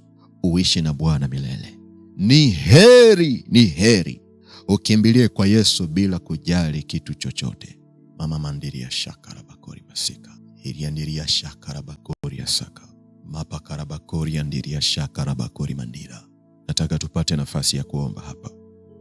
uishi na Bwana milele. Ni heri ukimbilie kwa Yesu bila kujali kitu chochote. Mama mandiria shakara bakori masika. Iriandiria shakara bakori ya saka. Mapa karabakori andiria shakara bakori mandira. Nataka tupate nafasi ya kuomba hapa.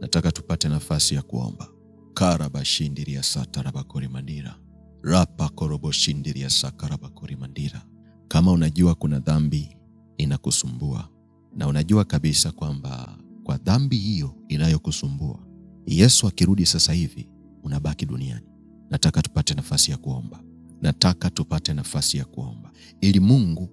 Nataka tupate nafasi ya kuomba. Karabashindiria satara bakori mandira. Rapa koroboshindiria sakara bakori mandira. Kama unajua kuna dhambi inakusumbua na unajua kabisa kwamba kwa dhambi hiyo inayokusumbua Yesu akirudi sasa hivi unabaki duniani, nataka tupate nafasi ya kuomba. Nataka tupate nafasi ya kuomba ili Mungu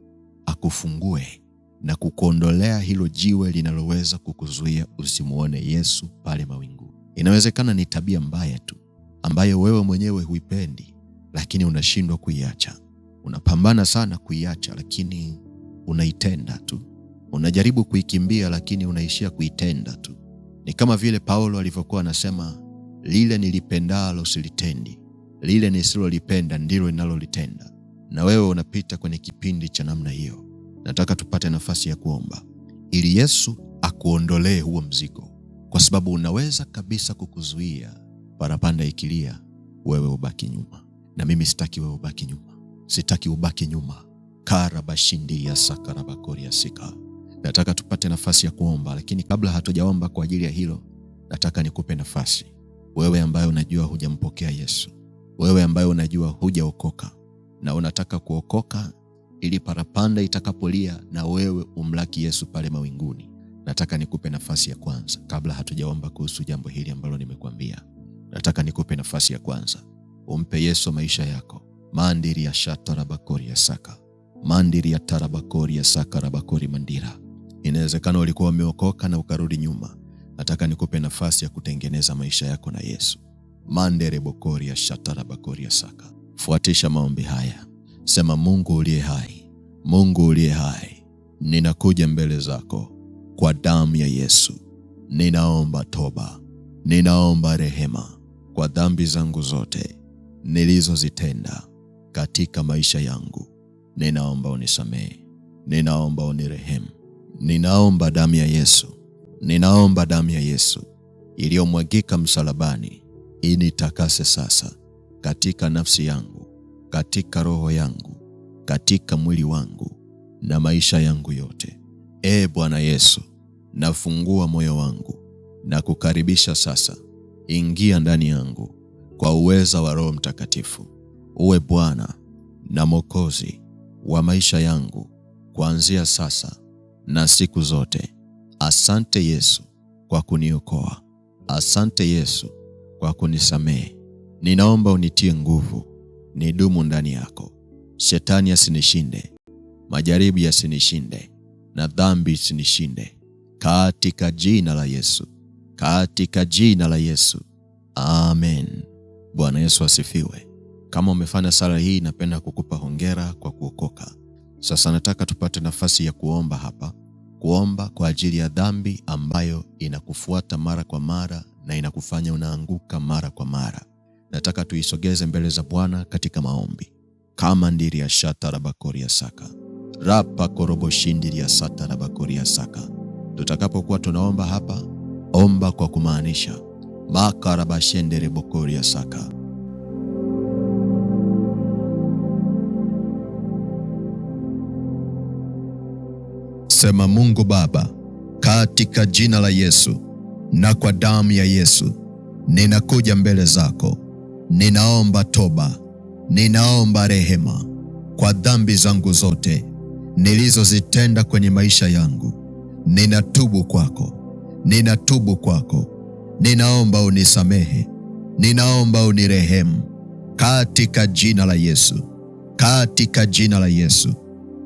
akufungue na kukuondolea hilo jiwe linaloweza kukuzuia usimuone Yesu pale mawingu. Inawezekana ni tabia mbaya tu ambayo wewe mwenyewe huipendi, lakini unashindwa kuiacha. Unapambana sana kuiacha, lakini unaitenda tu. Unajaribu kuikimbia, lakini unaishia kuitenda tu. Ni kama vile Paulo alivyokuwa anasema, lile nilipendalo silitendi, lile nisilolipenda ndilo ninalolitenda. Na wewe unapita kwenye kipindi cha namna hiyo. Nataka tupate nafasi ya kuomba ili Yesu akuondolee huo mzigo, kwa sababu unaweza kabisa kukuzuia parapanda ikilia wewe ubaki nyuma. Na mimi sitaki wewe ubaki nyuma. Sitaki ubaki nyuma. Karabashindi ya sakarabakori ya sika. Nataka tupate nafasi ya kuomba, lakini kabla hatujaomba kwa ajili ya hilo, nataka nikupe nafasi. Wewe ambaye unajua hujampokea Yesu, wewe ambaye unajua hujaokoka na unataka kuokoka ili parapanda itakapolia na wewe umlaki Yesu pale mawinguni, nataka nikupe nafasi ya kwanza kabla hatujaomba kuhusu jambo hili ambalo nimekuambia. Nataka nikupe nafasi ya kwanza. Umpe Yesu maisha yako. Mandiri ya shatarabakori ya saka. Mandiri ya tarabakori ya sakarabakori mandira. Inawezekana ulikuwa umeokoka na ukarudi nyuma, nataka nikupe nafasi ya kutengeneza maisha yako na Yesu. Mandere bokoria shatara bakoria saka. Fuatisha maombi haya. Sema: Mungu uliye hai, Mungu uliye hai, ninakuja mbele zako kwa damu ya Yesu. Ninaomba toba, ninaomba rehema kwa dhambi zangu zote nilizozitenda katika maisha yangu. Ninaomba unisamehe, ninaomba unirehemu. Ninaomba damu ya Yesu, ninaomba damu ya Yesu iliyomwagika msalabani initakase sasa katika nafsi yangu, katika roho yangu, katika mwili wangu na maisha yangu yote. Bwana Yesu, nafungua moyo wangu na kukaribisha sasa. Ingia ndani yangu kwa uweza wa Roho Mtakatifu. Uwe Bwana na Mwokozi wa maisha yangu kuanzia sasa na siku zote. Asante Yesu kwa kuniokoa. Asante Yesu kwa kunisamehe. Ninaomba unitie nguvu nidumu ndani yako. Shetani asinishinde, majaribu yasinishinde, na dhambi isinishinde, katika jina la Yesu, katika jina la Yesu. Amen. Bwana Yesu asifiwe. Kama umefanya sala hii, napenda kukupa hongera kwa kuokoka. Sasa nataka tupate nafasi ya kuomba hapa, kuomba kwa ajili ya dhambi ambayo inakufuata mara kwa mara na inakufanya unaanguka mara kwa mara. Nataka tuisogeze mbele za Bwana katika maombi. Kama ndiri ya shata rabakoria saka, rapa korobo shindiri ya sata rabakoria saka. Tutakapokuwa tunaomba hapa, omba kwa kumaanisha. Makarabashendere bokoria saka. Sema: Mungu Baba, katika jina la Yesu na kwa damu ya Yesu, ninakuja mbele zako. Ninaomba toba, ninaomba rehema kwa dhambi zangu zote nilizozitenda kwenye maisha yangu. Ninatubu kwako, ninatubu kwako. Ninaomba unisamehe, ninaomba unirehemu katika jina la Yesu, katika jina la Yesu.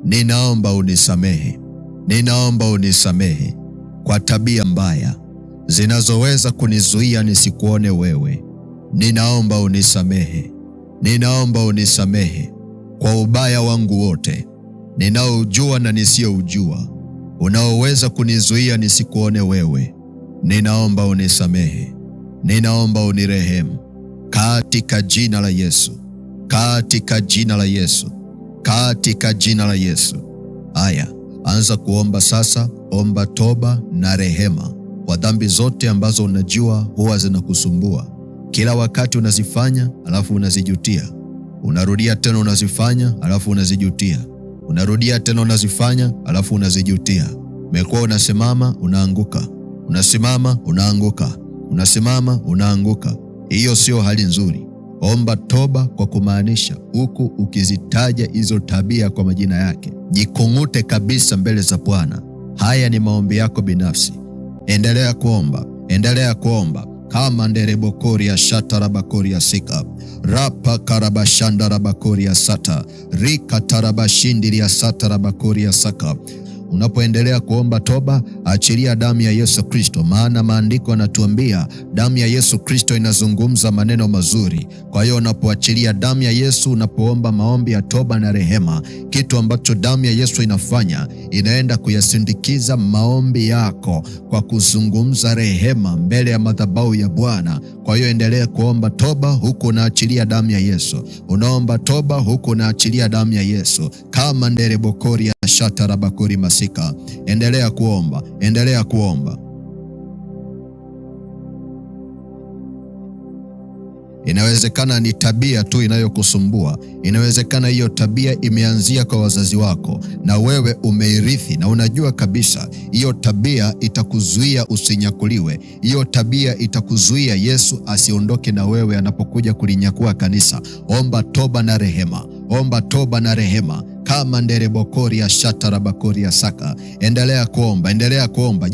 Ninaomba unisamehe, ninaomba unisamehe kwa tabia mbaya zinazoweza kunizuia nisikuone wewe. Ninaomba unisamehe, ninaomba unisamehe kwa ubaya wangu wote ninaojua na nisiyoujua, unaoweza kunizuia nisikuone wewe. Ninaomba unisamehe, ninaomba unirehemu katika jina la Yesu, katika jina la Yesu, katika jina la Yesu. Aya, anza kuomba sasa. Omba toba na rehema kwa dhambi zote ambazo unajua huwa zinakusumbua. Kila wakati unazifanya alafu unazijutia. Unarudia tena unazifanya alafu unazijutia. Unarudia tena unazifanya alafu unazijutia. Umekuwa unasimama unaanguka, unasimama unaanguka, unasimama unaanguka. Hiyo sio hali nzuri. Omba toba kwa kumaanisha, huku ukizitaja hizo tabia kwa majina yake. Jikung'ute kabisa mbele za Bwana. Haya ni maombi yako binafsi. Endelea kuomba, endelea kuomba. Kama nderebokoria shatarabakoria sika, rapa karabashandarabakoria sata, rika tarabashindiria satarabakoria saka. Unapoendelea kuomba toba, achilia damu ya Yesu Kristo, maana maandiko yanatuambia damu ya Yesu Kristo inazungumza maneno mazuri. Kwa hiyo unapoachilia damu ya Yesu, unapoomba maombi ya toba na rehema, kitu ambacho damu ya Yesu inafanya, inaenda kuyasindikiza maombi yako kwa kuzungumza rehema mbele ya madhabahu ya Bwana. Kwa hiyo endelea kuomba toba huku unaachilia damu ya Yesu. Unaomba toba huku unaachilia damu ya Yesu. Kama nderebokoria shatarabakori masika. Endelea kuomba, endelea kuomba. Inawezekana ni tabia tu inayokusumbua. Inawezekana hiyo tabia imeanzia kwa wazazi wako na wewe umeirithi, na unajua kabisa hiyo tabia itakuzuia usinyakuliwe. Hiyo tabia itakuzuia Yesu asiondoke na wewe anapokuja kulinyakua kanisa. Omba toba na rehema. Omba toba na rehema kama nderebokori ya shatarabakori ya saka. Endelea kuomba,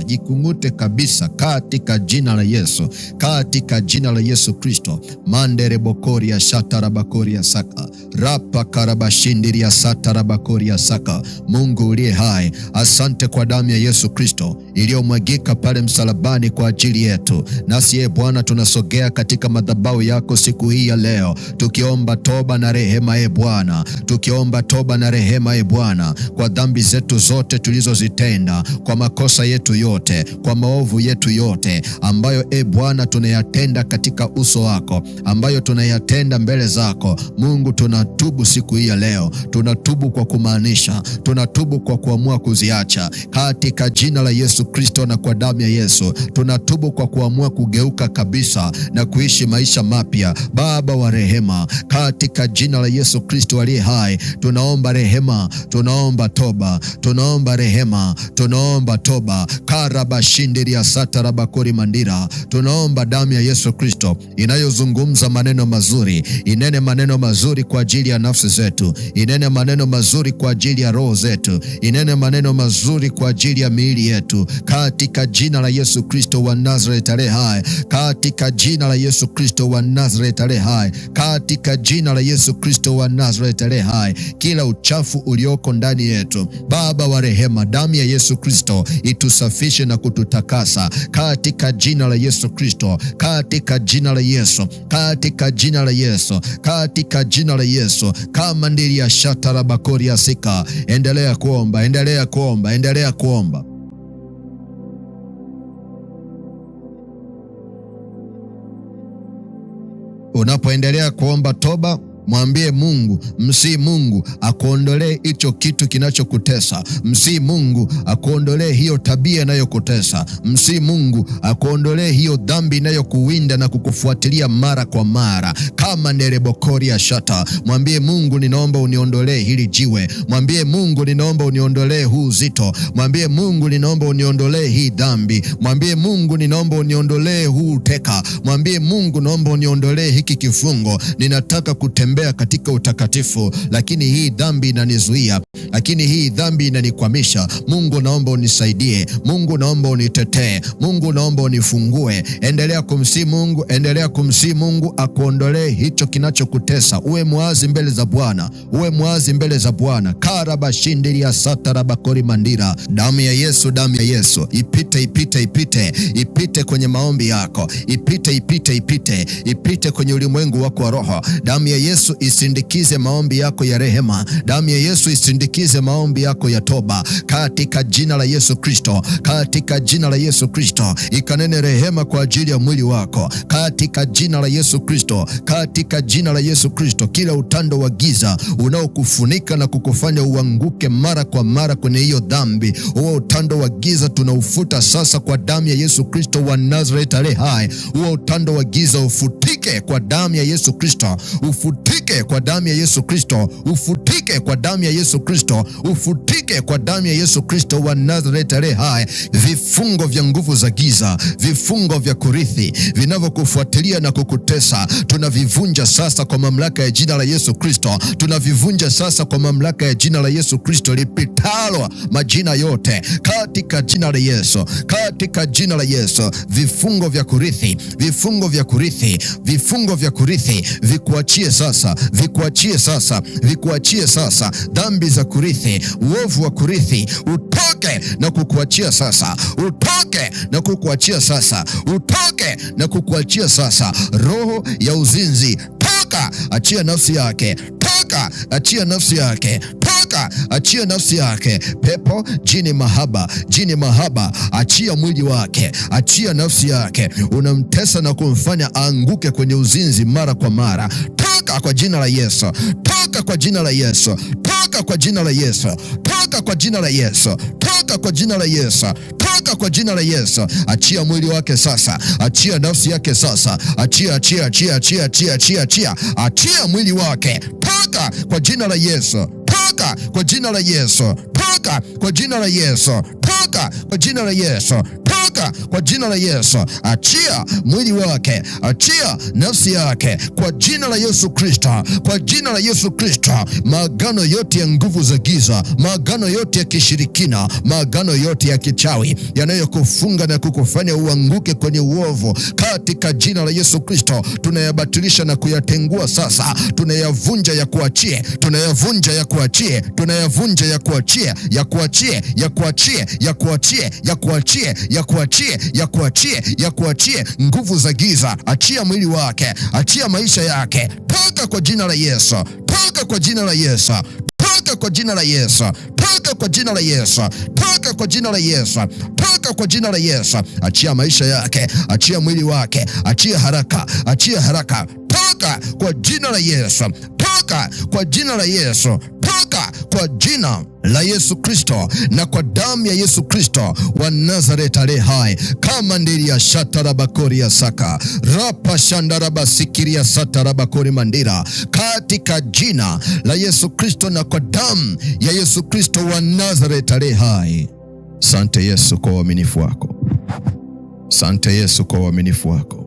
jikungute kabisa katika jina la Yesu, katika jina la Yesu Kristo. Manderebokori ya shatarabakori ya saka, rapa karabashindiri ya satarabakori ya saka. Mungu uliye hai, asante kwa damu ya Yesu Kristo iliyomwagika pale msalabani kwa ajili yetu. Nasi Bwana tunasogea katika madhabahu yako siku hii ya leo, tukiomba toba na rehema Bwana, tukiomba toba na rehema Bwana, kwa dhambi zetu zote tulizozitenda, kwa makosa yetu yote, kwa maovu yetu yote ambayo Bwana tunayatenda katika uso wako, ambayo tunayatenda mbele zako. Mungu, tunatubu siku hii ya leo, tunatubu kwa kumaanisha, tunatubu kwa kuamua kuziacha katika jina la Yesu Kristo, na kwa damu ya Yesu tunatubu kwa kuamua kugeuka kabisa na kuishi maisha mapya. Baba wa rehema, katika jina la Yesu Kristo aliye hai, tunaomba rehema, tunaomba toba, tunaomba rehema, tunaomba toba. Karabashindiri ya satarabakori mandira, tunaomba damu ya Yesu Kristo inayozungumza maneno mazuri, inene maneno mazuri kwa ajili ya nafsi zetu, inene maneno mazuri kwa ajili ya roho zetu, inene maneno mazuri kwa ajili ya miili yetu, katika jina la Yesu Kristo wa Nazareth aliye hai, katika jina la Yesu Kristo wa Nazareth aliye hai, katika jina la Yesu Kristo wa Nazareth aliye hai. Kila uchafu ulioko ndani yetu, Baba wa rehema, damu ya Yesu Kristo itusafishe na kututakasa katika jina la Yesu Kristo, katika jina la Yesu, katika jina la Yesu, katika jina la Yesu. Kama ndiri ya shatarabakori ya sika. Endelea kuomba. Unapoendelea kuomba toba, mwambie Mungu, msii Mungu akuondolee hicho kitu kinachokutesa. Msii Mungu akuondolee hiyo tabia inayokutesa. Msii Mungu akuondolee hiyo dhambi inayokuwinda na kukufuatilia mara kwa mara. Kama nerebokori ya shata, mwambie Mungu, ninaomba uniondolee hili jiwe. Mwambie Mungu, ninaomba uniondolee huu uzito. Mwambie Mungu, ninaomba uniondolee hii dhambi. Mwambie Mungu, ninaomba uniondolee huu uteka. Mwambie Mungu, naomba uniondolee hiki kifungo. Ninataka kutembea katika utakatifu, lakini hii dhambi inanizuia, lakini hii dhambi inanikwamisha. Mungu, naomba unisaidie. Mungu, naomba unitetee. Mungu, naomba unifungue. Endelea kumsihi Mungu akuondolee hicho kinachokutesa. Uwe mwazi mbele za Bwana, Karabashindiri ya satarabakori mandira. Damu ya Yesu ipite kwenye maombi yako, ipite kwenye ulimwengu wako wa roho. Damu ya Yesu isindikize maombi yako ya rehema. Damu ya Yesu isindikize maombi yako ya toba, katika jina la Yesu Kristo, katika jina la Yesu Kristo. Ikanene rehema kwa ajili ya mwili wako, katika jina la Yesu Kristo, katika jina la Yesu Kristo. Kila utando wa giza unaokufunika na kukufanya uanguke mara kwa mara kwenye hiyo dhambi, huo utando wa giza tunaufuta sasa kwa damu ya Yesu Kristo wa Nazareth aliye hai. Huo utando wa giza ufutike kwa damu ya Yesu Kristo, ufutike kwa damu ya Yesu Kristo, ufutike kwa damu ya Yesu Kristo, ufutike kwa damu ya Yesu Kristo wa Nazareth aliye hai. Vifungo vya nguvu za giza, vifungo vya kurithi vinavyokufuatilia na kukutesa, tunavivunja sasa kwa mamlaka ya jina la Yesu Kristo. Tunavivunja sasa kwa mamlaka ya jina la Yesu Kristo lipitalo majina yote, katika jina la Yesu, katika jina la Yesu. Vifungo vya kurithi, vifungo vya kurithi, vifungo vya kurithi vikuachie sasa, vikuachie sasa, vikuachie sasa. Dhambi za kurithi, uovu wa kurithi utoke na kukuachia sasa, utoke na kukuachia sasa, utoke na kukuachia sasa. Roho ya uzinzi, toka, achia nafsi yake, toka, achia nafsi yake, toka, achia nafsi yake. Pepo, jini mahaba, achia mwili wake, achia nafsi yake. Unamtesa na kumfanya aanguke kwenye uzinzi mara kwa mara. Toka kwa jina la Yesu, toka kwa jina la Yesu, toka kwa jina la Yesu, toka kwa jina la Yesu, toka kwa jina la Yesu, toka kwa jina la Yesu. Achia mwili wake sasa, achia nafsi yake sasa, achia mwili wake, toka kwa jina la Yesu, toka kwa jina la Yesu, toka kwa jina la Yesu, toka kwa jina la Yesu, toka toka kwa jina la Yesu. Achia mwili wake, achia nafsi yake kwa jina la Yesu Kristo, kwa jina la Yesu Kristo. Maagano yote ya nguvu za giza, maagano yote ya kishirikina, maagano yote ya kichawi yanayokufunga na kukufanya uanguke kwenye uovu, katika jina la Yesu Kristo tunayabatilisha na kuyatengua sasa. Tunayavunja ya kuachie, tunayavunja ya kuachie, tunayavunja ya kuachie, ya kuachie, ya kuachie, ya kuachie, ya kuachie, ya kuachie, ya kuachie, ya kuachie nguvu za giza. Achia mwili wake, achia maisha yake, toka kwa jina la Yesu, toka kwa jina la Yesu, toka kwa jina la Yesu, toka kwa jina la Yesu, toka kwa jina la Yesu, toka kwa jina la Yesu. Achia maisha yake, achia mwili wake, achia haraka, achia haraka, toka kwa jina la Yesu, toka kwa jina la Yesu, toka kwa jina la Yesu Kristo na kwa damu ya Yesu Kristo wa Nazareti aliye hai. Kama ndiri ya shatarabakori ya saka rapa shandarabasikiria ya satarabakori mandira, katika jina la Yesu Kristo na kwa damu ya Yesu Kristo wa Nazareti aliye hai. Sante Yesu kwa uaminifu wako, sante Yesu kwa uaminifu wako.